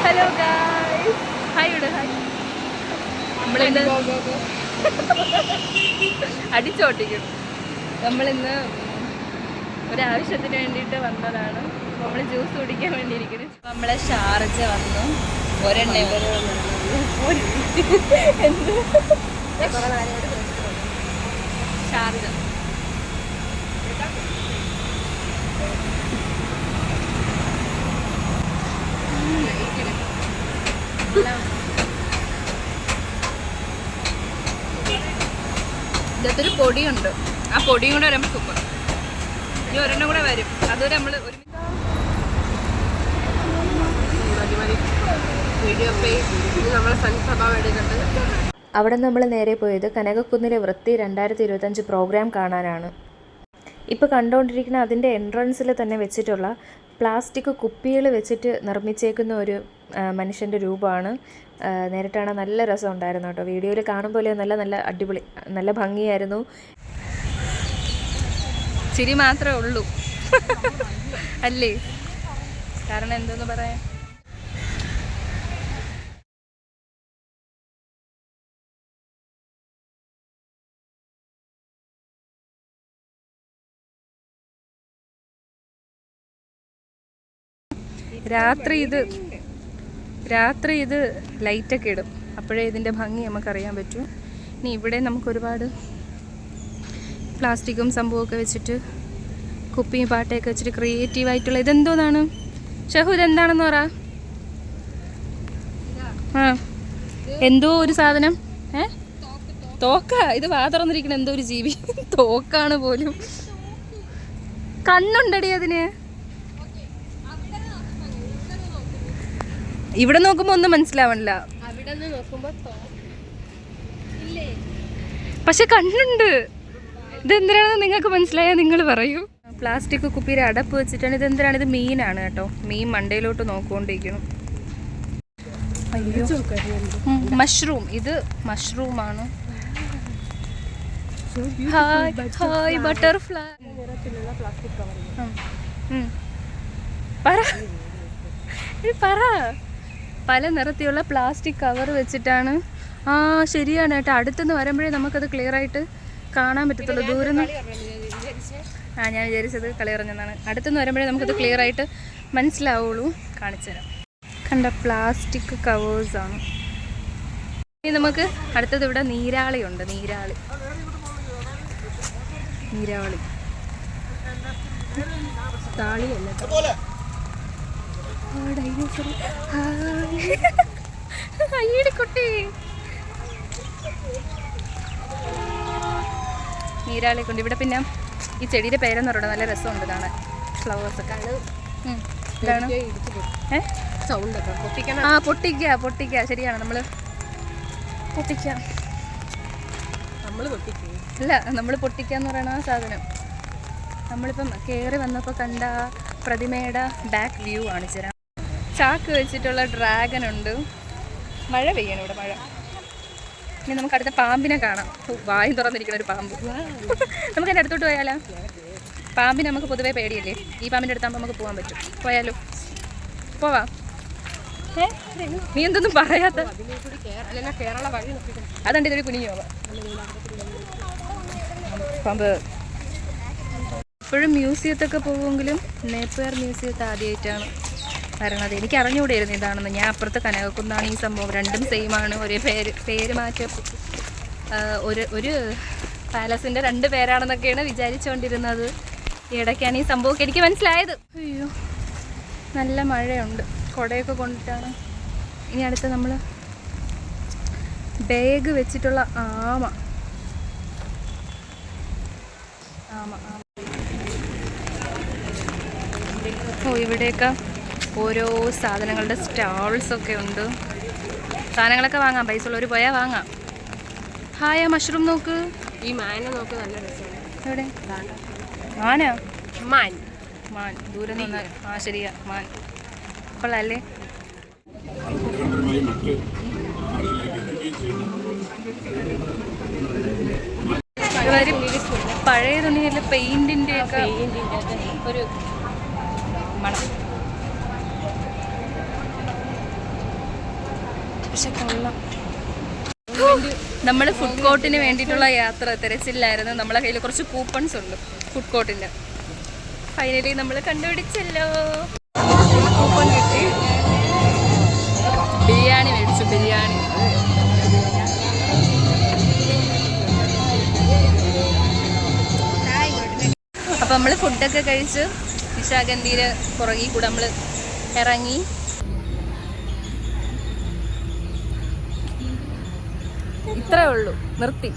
Hello guys, hi ഇവിടെ hi. നമ്മളിന്ന് അടിച്ചോട്ടിക്കും. നമ്മളിന്ന് ഒരാവശ്യത്തിന് വേണ്ടിയിട്ട് വന്നതാണ്. നമ്മൾ ജ്യൂസ് കുടിക്കാൻ വേണ്ടിയിരിക്കുന്നു. നമ്മളെ ഷാർജ വന്നു. ഒരെണ്ണ ഷാർജ ഇതൊരു പൊടിയുണ്ട്. ആ പൊടിയും കൂടെ വരുമ്പോൾ സൂപ്പർ. ഇനി ഒരെണ്ണം കൂടെ വരും. അതുവരെ നമ്മൾ ഒരു അവിടെ നമ്മൾ നേരെ പോയത് കനകക്കുന്നിലെ വൃത്തി 2025 പ്രോഗ്രാം കാണാനാണ്. ഇപ്പോൾ കണ്ടുകൊണ്ടിരിക്കുന്ന അതിൻ്റെ എൻട്രൻസിൽ തന്നെ വെച്ചിട്ടുള്ള പ്ലാസ്റ്റിക് കുപ്പികൾ വെച്ചിട്ട് നിർമ്മിച്ചേക്കുന്ന ഒരു മനുഷ്യൻ്റെ രൂപമാണ്. നേരിട്ടാണ് നല്ല രസം ഉണ്ടായിരുന്നു കേട്ടോ. വീഡിയോയിൽ കാണുമ്പോൾ നല്ല അടിപൊളി, നല്ല ഭംഗിയായിരുന്നു. ചിരി മാത്രമേ ഉള്ളൂ അല്ലേ? കാരണം എന്തെന്ന് പറയാം, രാത്രി ഇത് ലൈറ്റൊക്കെ ഇടും. അപ്പോഴേ ഇതിൻ്റെ ഭംഗി നമുക്കറിയാൻ പറ്റും. ഇനി ഇവിടെ നമുക്കൊരുപാട് പ്ലാസ്റ്റിക്കും സംഭവമൊക്കെ വെച്ചിട്ട് കുപ്പിയും പാട്ടയൊക്കെ വെച്ചിട്ട് ക്രിയേറ്റീവായിട്ടുള്ള ഇതെന്തോന്നാണ് ഷഹു? ഇതെന്താണെന്ന് പറ. ആ എന്തോ ഒരു സാധനം. തോക്ക. ഇത് വാ തുറന്നിരിക്കണ എന്തോ ഒരു ജീവി. തോക്കാണ് പോലും. കണ്ണുണ്ടടി അതിന്. ഇവിടെ നോക്കുമ്പോ ഒന്നും മനസ്സിലാവണില്ല, പക്ഷെ കണ്ണുണ്ട്. ഇതെന്തിനാണെന്ന് നിങ്ങൾക്ക് മനസ്സിലായാൽ നിങ്ങൾ പറയൂ. പ്ലാസ്റ്റിക് കുപ്പിയുടെ അടപ്പ് വെച്ചിട്ടാണ്. ഇതെന്തിനാണ്? ഇത് മീനാണ് കേട്ടോ. മീൻ മണ്ടയിലോട്ട് നോക്കിക്കൊണ്ടിരിക്കണം. അയ്യോ, മഷ്റൂം. ഇത് മഷ്റൂമാണ്. Hi butterfly. പറ. പല നിറത്തിലുള്ള പ്ലാസ്റ്റിക് കവർ വെച്ചിട്ടാണ്. ആ ശരിയാണ് കേട്ടോ. അടുത്തുനിന്ന് വരുമ്പോഴേ നമുക്കത് ക്ലിയർ ആയിട്ട് കാണാൻ പറ്റത്തുള്ളൂ. ദൂരം ഞാൻ വിചാരിച്ചത് കളി പറഞ്ഞതാണ്. അടുത്തുനിന്ന് വരുമ്പോഴേ നമുക്കത് ക്ലിയർ ആയിട്ട് മനസ്സിലാവുള്ളൂ. കാണിച്ചു തരാം. കണ്ട പ്ലാസ്റ്റിക് കവേഴ്സാണ്. ഇനി നമുക്ക് അടുത്തത് ഇവിടെ നീരാളിയുണ്ട്. നീരാളി താളിയല്ല, കുട്ടി. നീരാളി കൊണ്ട് ഇവിടെ. പിന്നെ ഈ ചെടിയുടെ പേരെന്ന് പറയുന്നത് നല്ല രസമുണ്ട് കാണാൻ. ഫ്ലവേഴ്സ് ഒക്കെ ഇതാണ്. പൊട്ടിക്കുക. ശരിയാണ്, നമ്മൾ പൊട്ടിക്കാം. അല്ല, നമ്മൾ പൊട്ടിക്കാന്ന് പറയണ ആ സാധനം. നമ്മളിപ്പം കയറി വന്നപ്പോൾ കണ്ട പ്രതിമയുടെ ബാക്ക് വ്യൂ ആണ്. ചേരാ ചാക്ക് വെച്ചിട്ടുള്ള ഡ്രാഗൺ ഉണ്ട്. മഴ പെയ്യണം ഇവിടെ, മഴ. ഇനി നമുക്ക് അടുത്ത പാമ്പിനെ കാണാം. വായും തുറന്നിരിക്കുന്ന ഒരു പാമ്പ്. നമുക്ക് അതിൻ്റെ അടുത്തോട്ട് പോയാലോ? പാമ്പിന് നമുക്ക് പൊതുവേ പേടിയല്ലേ. ഈ പാമ്പിൻ്റെ അടുത്താകുമ്പോൾ നമുക്ക് പോകാൻ പറ്റും. പോയാലോ? പോവാ. നീ എന്തൊന്നും പറയാത്ത? അതുണ്ട്, ഇതൊരു കുനിഞ്ഞു പോവാ പാമ്പ്. ഇപ്പോഴും മ്യൂസിയത്തൊക്കെ പോകുമെങ്കിലും നേപ്പിയർ മ്യൂസിയത്തെ ആദ്യമായിട്ടാണ് വരണത്. എനിക്ക് അറിഞ്ഞുകൂടായിരുന്നു ഇതാണെന്ന്. ഞാൻ അപ്പുറത്ത് കനകക്കുന്നാണ് ഈ സംഭവം. രണ്ടും സെയിമാണ്. ഒരേ പേര് മാറ്റം. ഒരു പാലസിൻ്റെ 2 പേരാണെന്നൊക്കെയാണ് വിചാരിച്ചുകൊണ്ടിരുന്നത്. ഇടയ്ക്കാണ് ഈ സംഭവമൊക്കെ എനിക്ക് മനസ്സിലായത്. അയ്യോ, നല്ല മഴയുണ്ട്. കുടയൊക്കെ കൊണ്ടിട്ടാണ്. ഇനി അടുത്ത് നമ്മൾ ബാഗ് വെച്ചിട്ടുള്ള ആമ. ഓ, ഇവിടെയൊക്കെ ഓരോ സാധനങ്ങളുടെ സ്റ്റാൾസൊക്കെ ഉണ്ട്. സാധനങ്ങളൊക്കെ വാങ്ങാം. പൈസ ഉള്ളവർ പോയാൽ വാങ്ങാം. ഹായ മഷ്റൂം നോക്ക്. ഈ മാനെ നോക്ക്, നല്ല രസമാണ്. എവിടെ മാനാ? മാൻ ദൂരെ നിന്ന്. ആ ശരിയാ, മാൻ. കൊള്ളാല്ലേ? പഴയ തുണിയിലെ പെയിന്റിന്റെ ഒക്കെ ഒരു മണം. പക്ഷെ കൊള്ളാം. നമ്മൾ ഫുഡ് കോർട്ടിന് വേണ്ടിയിട്ടുള്ള യാത്ര തിരച്ചില്ലായിരുന്നു. നമ്മളെ കയ്യിൽ കുറച്ച് കൂപ്പൺസ് ഉണ്ട് ഫുഡ് കോർട്ടിൻ്റെ. ഫൈനലി നമ്മൾ കണ്ടുപിടിച്ചല്ലോ, കൂപ്പൺ കിട്ടി. ബിരിയാണി മേടിച്ചു, ബിരിയാണി. അപ്പം നമ്മൾ ഫുഡൊക്കെ കഴിച്ച് നിശാഗന്ധിയുടെ പുറകിൽ കൂടെ നമ്മൾ ഇറങ്ങി. ഇത്രേ ഉള്ളൂ, നിർത്തി.